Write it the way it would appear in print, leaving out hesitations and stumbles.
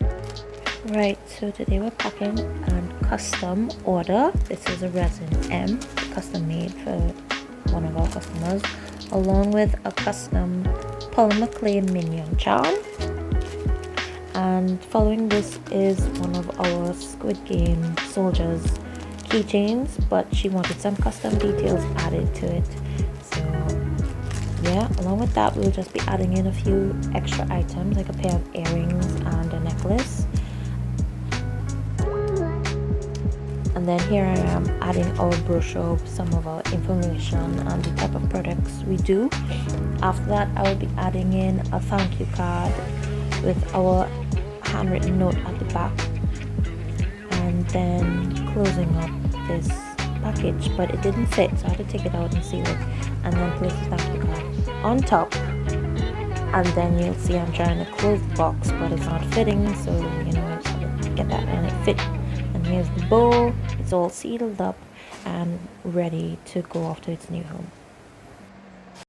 Right, so today we're packing a custom order. This is a resin M, custom made for one of our customers, along with a custom polymer clay minion charm. And following this is one of our Squid Game soldiers keychains, but she wanted some custom details added to it. So yeah, along with that we'll just be adding in a few extra items like a pair of earrings and a necklace. And then here I am adding our brochure, some of our information and the type of products we do. After that I will be adding in a thank you card with our handwritten note at the back, and then closing up this package, but it didn't fit, so I had to take it out and seal it and then place the thank you card on top. And then you'll see I'm trying to close the box, but it's not fitting, so you know I just have to get that, and it fit. And here's the bow. It's all sealed up and ready to go off to its new home.